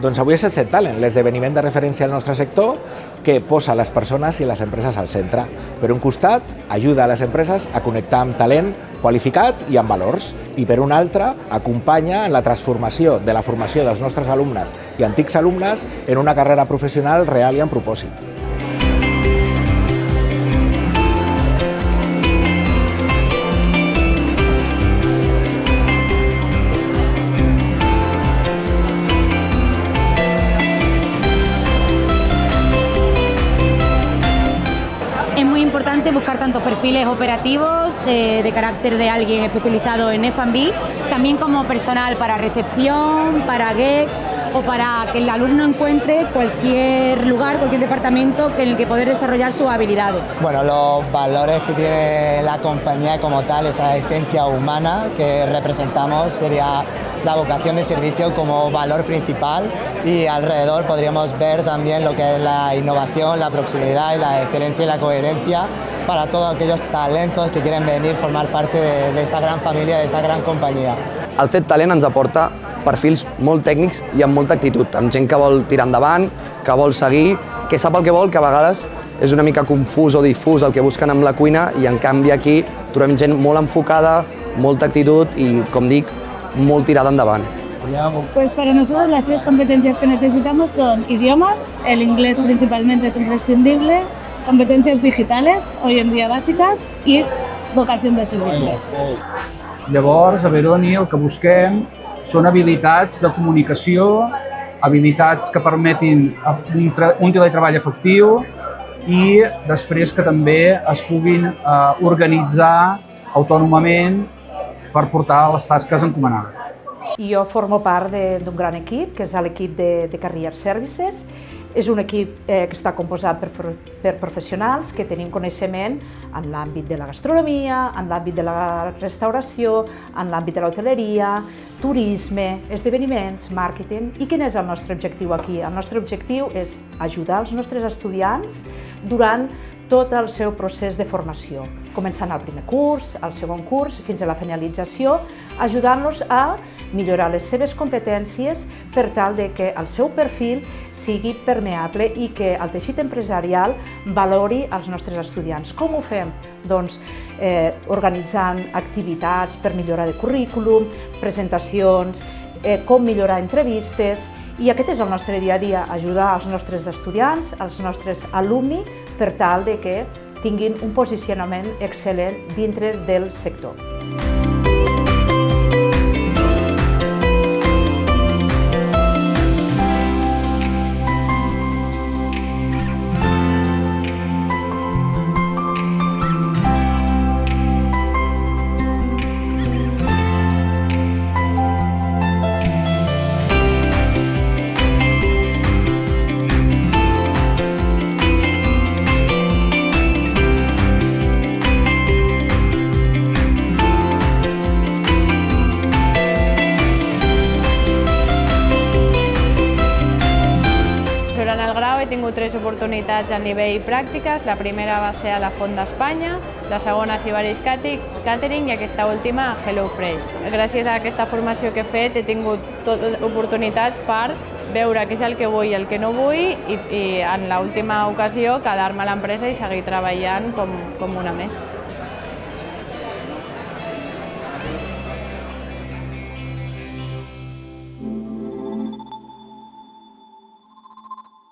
Doncs avui és el CET Talent, l'esdeveniment de referència al nostre sector que posa les persones i les empreses al centre. Per un costat, ajuda a les empreses a connectar amb talent qualificat i amb valors, i per un altre, acompanya en la transformació de la formació dels nostres alumnes i antics alumnes en una carrera professional real i amb propòsit. Es muy importante buscar tanto perfiles operativos de carácter de alguien especializado en F&B, también como personal para recepción, para GEX o para que el alumno encuentre cualquier lugar, cualquier departamento en el que poder desarrollar sus habilidades. Bueno, los valores que tiene la compañía como tal, esa esencia humana que representamos, sería la vocación de servicio como valor principal, y alrededor podríamos ver también lo que es la innovación, la proximidad y la excelencia y la coherencia para todos aquellos talentos que quieren venir a formar parte de esta gran familia, de esta gran compañía. El CET Talent ens aporta perfils molt tècnics i amb molta actitud, amb gent que vol tirar endavant, que vol seguir, que sap el que vol, que a vegades és una mica confús o difús el que busquen amb la cuina, i en canvi aquí trobem gent molt enfocada, molta actitud i, com dic, molt tirada endavant. Pues para nosotros las tres competencias que necesitamos son idiomas, el inglés principalmente es imprescindible, competencias digitales, hoy en día básicas, i vocación de servicio. Llavors, a Veroni el que busquem són habilitats de comunicació, habilitats que permetin un teletreball efectiu i després que també es puguin organitzar autònomament per portar les tasques encomanades. Jo formo part d'un gran equip, que és l'equip de Career Services. És un equip que està composat per professionals que tenim coneixement en l'àmbit de la gastronomia, en l'àmbit de la restauració, en l'àmbit de l'hoteleria, turisme, esdeveniments, màrqueting. I quin és el nostre objectiu aquí? El nostre objectiu és ajudar els nostres estudiants durant tot el seu procés de formació, començant el primer curs, el segon curs, fins a la finalització, ajudant-los a millorar les seves competències per tal de que el seu perfil sigui permeable i que el teixit empresarial valori els nostres estudiants. Com ho fem? Doncs organitzant activitats per millorar de currículum, presentacions, com millorar entrevistes, i aquest és el nostre dia a dia, ajudar els nostres estudiants, els nostres alumnes, per tal de que tinguin un posicionament excel·lent dintre del sector. Durant el grau he tingut 3 oportunitats a nivell pràctiques. La primera va ser a la Font d'Espanya, la segona a Sibaris Catering i aquesta última a HelloFresh. Gràcies a aquesta formació que he fet he tingut oportunitats per veure què és el que vull i el que no vull, i en l'última ocasió quedar-me a l'empresa i seguir treballant com una més.